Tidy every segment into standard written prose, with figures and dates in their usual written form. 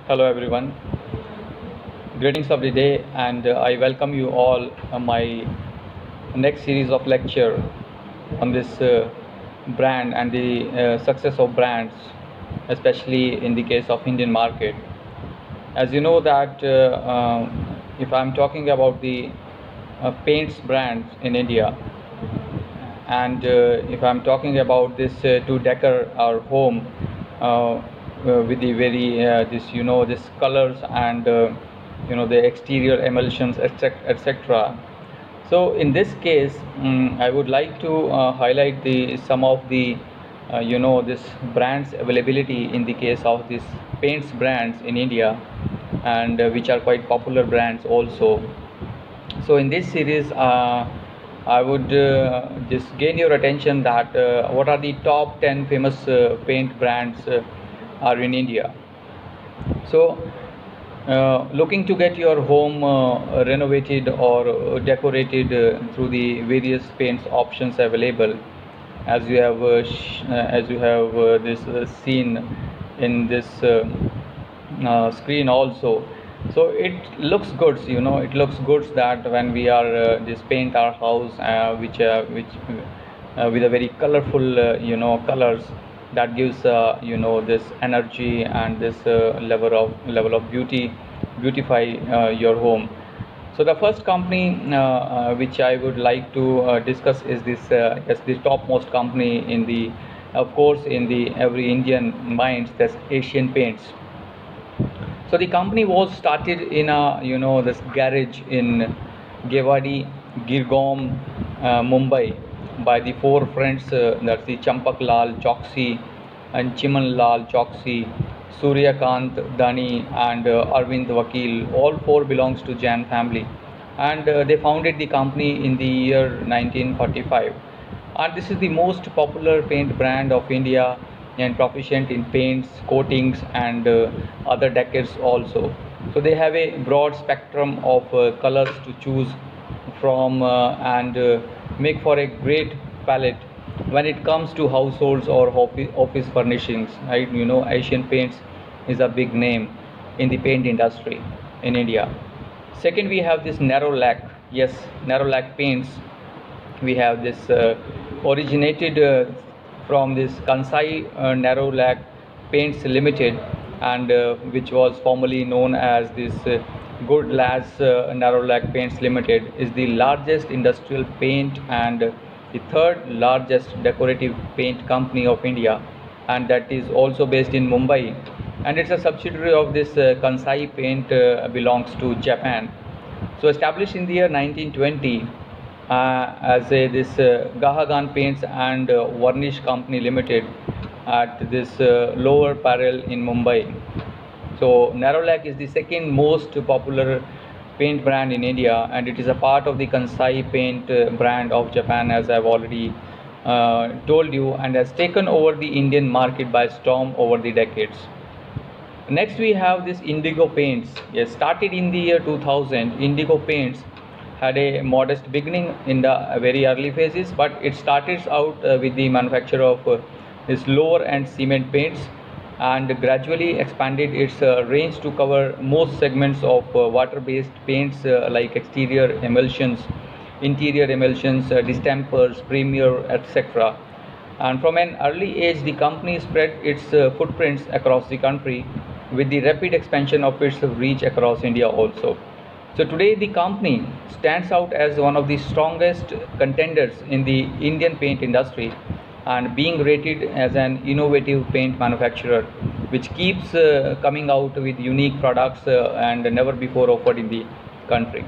Hello everyone, greetings of the day, and I welcome you all my next series of lecture on this brand and the success of brands, especially in the case of Indian market. As you know that if I'm talking about the paints brands in India, and if I'm talking about this to decor our home with the very this this colors and the exterior emulsions, etc. So in this case, I would like to highlight the some of the this brands availability in the case of this paints brands in India, and which are quite popular brands also. So in this series, I would just gain your attention that what are the top 10 famous paint brands are in India. So looking to get your home renovated or decorated through the various paints options available, as you have this seen in this screen also. So it looks good, it looks good that when we are just paint our house which with a very colorful colors that gives this energy and this level of beautify your home. So the first company which I would like to discuss is this yes, the topmost company in the, of course, in the every Indian minds, that's Asian Paints. So the company was started in a this garage in Gewadi, Girgaon, Mumbai, by the four friends. That's the Champak Lal Choksi and Chiman Lal Choksi, Suryakant Dani, and Arvind Vakil. All four belongs to Jain family, and they founded the company in the year 1945. And this is the most popular paint brand of India and proficient in paints, coatings, and other decors also. So they have a broad spectrum of colors to choose from and make for a great palette when it comes to households or office furnishings. Right? Asian Paints is a big name in the paint industry in India. Second, we have this Narrow-Lac. Yes, Narrow-Lac Paints. We have this originated from this Kansai Narrow-Lac Paints Limited, and which was formerly known as this Good Lads Narrow-Lac Paints Limited, is the largest industrial paint and the third largest decorative paint company of India, and that is also based in Mumbai, and it's a subsidiary of this Kansai Paint, belongs to Japan. So established in the year 1920 as this Gahagan Paints and Varnish Company Limited at this Lower Parel in Mumbai. So Narrow-Lac is the second most popular paint brand in India, and it is a part of the Kansai Paint brand of Japan, as I've already told you, and has taken over the Indian market by storm over the decades. Next, we have this Indigo Paints. Yes, started in the year 2000. Indigo Paints had a modest beginning in the very early phases, but it started out with the manufacture of this lower and cement paints, and gradually expanded its range to cover most segments of water-based paints like exterior emulsions, interior emulsions, distempers, premier, etc. And from an early age, the company spread its footprints across the country, with the rapid expansion of its reach across India also. So today the company stands out as one of the strongest contenders in the Indian paint industry, and being rated as an innovative paint manufacturer which keeps coming out with unique products and never before offered in the country.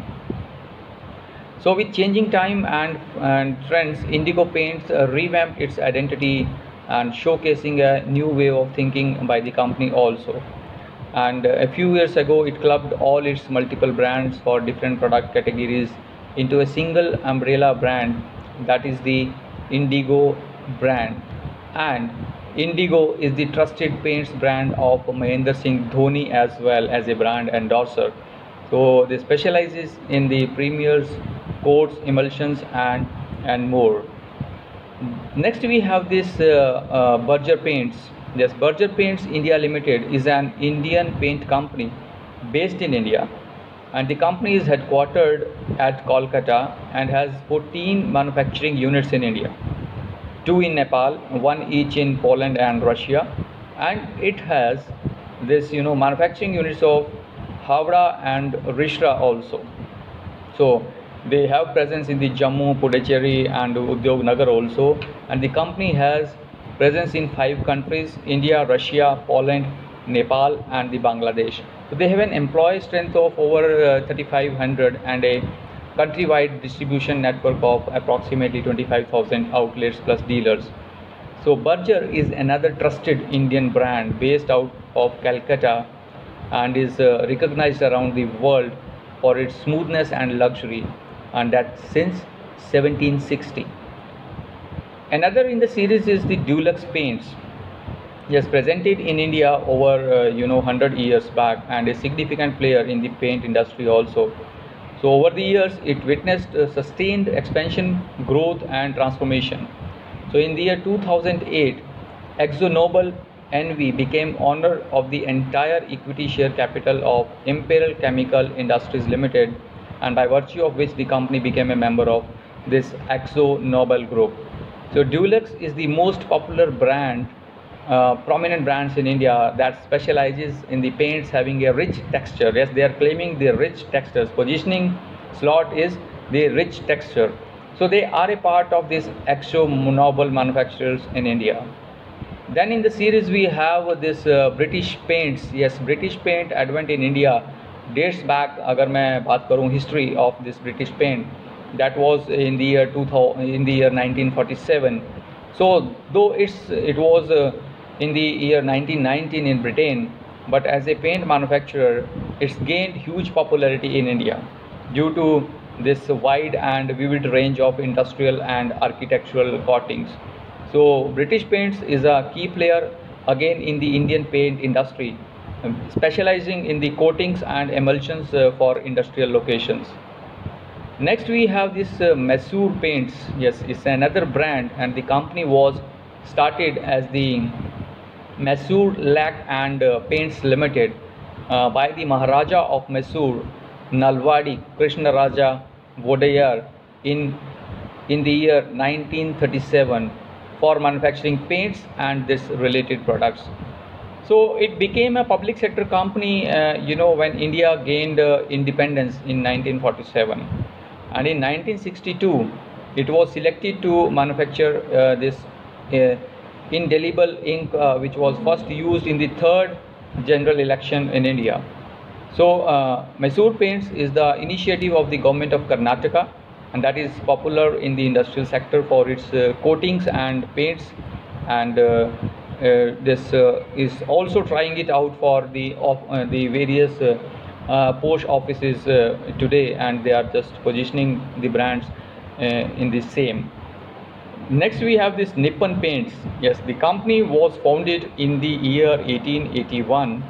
So with changing time and trends, Indigo Paints revamped its identity and showcasing a new way of thinking by the company also. And a few years ago, it clubbed all its multiple brands for different product categories into a single umbrella brand, that is the Indigo brand. And Indigo is the trusted paints brand of Mahendra Singh Dhoni as well as a brand endorser. So they specializes in the premiers, coats, emulsions, and more. Next, we have this Berger Paints. Yes, Berger Paints India Limited is an Indian paint company based in India, and the company is headquartered at Kolkata and has 14 manufacturing units in India, 2 in Nepal, 1 each in Poland and Russia, and it has this manufacturing units of Howrah and Rishra also. So they have presence in the Jammu, Puducherry and Udyog Nagar also, and the company has presence in 5 countries: India, Russia, Poland, Nepal and the Bangladesh. So they have an employee strength of over 3,500 and a countrywide distribution network of approximately 25,000 outlets plus dealers. So Berger is another trusted Indian brand based out of Calcutta and is recognized around the world for its smoothness and luxury, and that since 1760. Another in the series is the Dulux Paints. Yes, presented in India over 100 years back and a significant player in the paint industry also. So over the years, it witnessed sustained expansion, growth and transformation. So in the year 2008, AkzoNobel NV became owner of the entire equity share capital of Imperial Chemical Industries Limited, and by virtue of which the company became a member of this AkzoNobel group. So Dulux is the most popular brand, prominent brands in India that specializes in the paints having a rich texture. Yes, they are claiming the rich textures. Positioning slot is the rich texture. So they are a part of this AkzoNobel manufacturers in India. Then in the series we have this British paints. Yes, British paint advent in India dates back. अगर मैं बात करूँ history of this British paint, that was in the year 2000, in the year 1947. So though it was in the year 1919 in Britain, but as a paint manufacturer, it's gained huge popularity in India due to this wide and vivid range of industrial and architectural coatings. So British Paints is a key player again in the Indian paint industry, specializing in the coatings and emulsions for industrial locations. Next we have this Mesur Paints. Yes, it's another brand, and the company was started as the Mesur Lac and Paints Limited by the Maharaja of Mesur, Nalwadi Krishnaraja Vodayar in the year 1937 for manufacturing paints and this related products. So it became a public sector company when India gained independence in 1947, and in 1962 it was selected to manufacture this indelible ink which was first used in the third general election in India. So Mesur Paints is the initiative of the government of Karnataka, and that is popular in the industrial sector for its coatings and paints, and this is also trying it out for the various post offices today, and they are just positioning the brands in the same. Next we have this Nippon Paints. Yes, the company was founded in the year 1881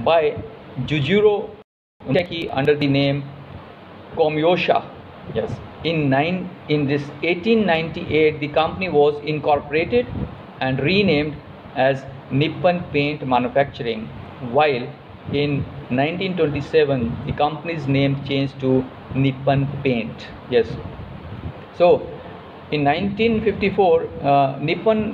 by Jujiro Muteki under the name Komyosha. Yes, in this 1898 the company was incorporated and renamed as Nippon Paint Manufacturing, while in 1927 the company's name changed to Nippon Paint. Yes, so in 1954 Nippon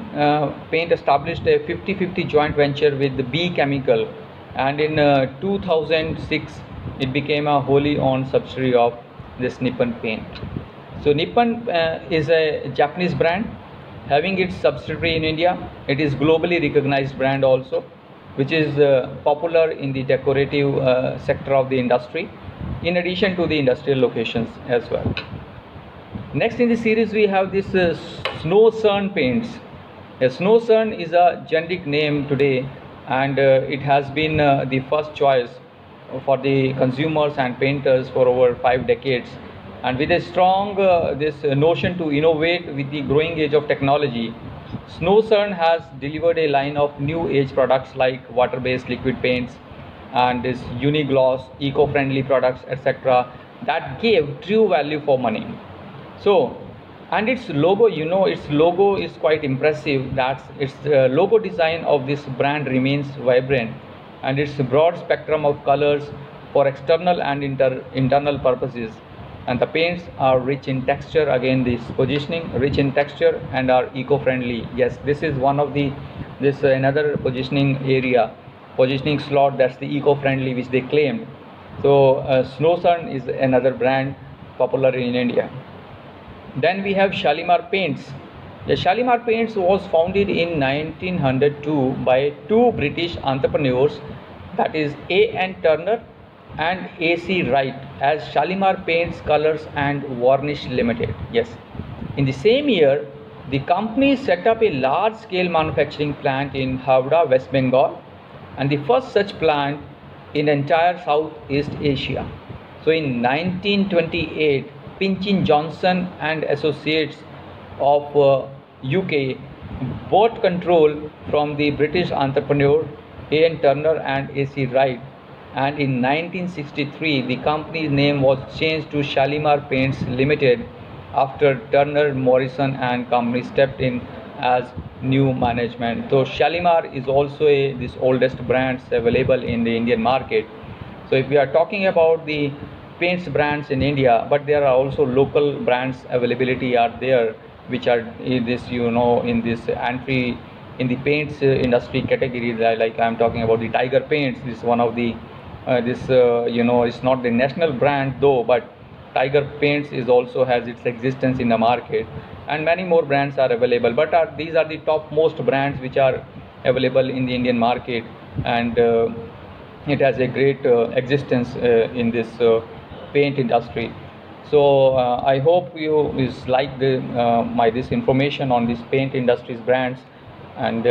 Paint established a 50-50 joint venture with the B Chemical, and in 2006 it became a wholly owned subsidiary of this Nippon Paint. So Nippon is a Japanese brand having its subsidiary in India. It is globally recognized brand also, which is popular in the decorative sector of the industry, in addition to the industrial locations as well. Next in the series we have this Snowsun Paints. Snowsun is a generic name today, and it has been the first choice for the consumers and painters for over 5 decades, and with a strong this notion to innovate with the growing age of technology, Snowsun has delivered a line of new age products like water-based liquid paints and this Unigloss, eco-friendly products, etc., that gave true value for money. So And its logo, its logo is quite impressive. That's its logo design of this brand remains vibrant, and its broad spectrum of colors for external and internal purposes. And the paints are rich in texture. Again, this positioning, rich in texture, and are eco-friendly. Yes, this is one of the another positioning area, positioning slot, that's the eco-friendly which they claimed. So Snowsun is another brand popular in India. Then we have Shalimar Paints. The Shalimar Paints was founded in 1902 by two British entrepreneurs, that is A.N. Turner and A.C. Wright, as Shalimar Paints Colors and Varnish Limited. Yes. In the same year, the company set up a large-scale manufacturing plant in Havda, West Bengal, and the first such plant in entire Southeast Asia. So in 1928, Pinchin Johnson and Associates of UK bought control from the British entrepreneur A.N. Turner and A.C. Wright, and in 1963 the company's name was changed to Shalimar Paints Limited after Turner, Morrison and company stepped in as new management. So Shalimar is also this oldest brands available in the Indian market. So if we are talking about the paints brands in India, but there are also local brands availability are there, which are in this in this entry in the paints industry category. Like I'm talking about the Tiger Paints. This is one of the it's not the national brand though, but Tiger Paints is also has its existence in the market, and many more brands are available. But these are the top most brands which are available in the Indian market, and it has a great existence in this paint industry. So I hope you is like the my this information on this paint industries brands, and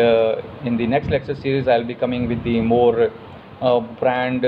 in the next lecture series I'll be coming with the more brand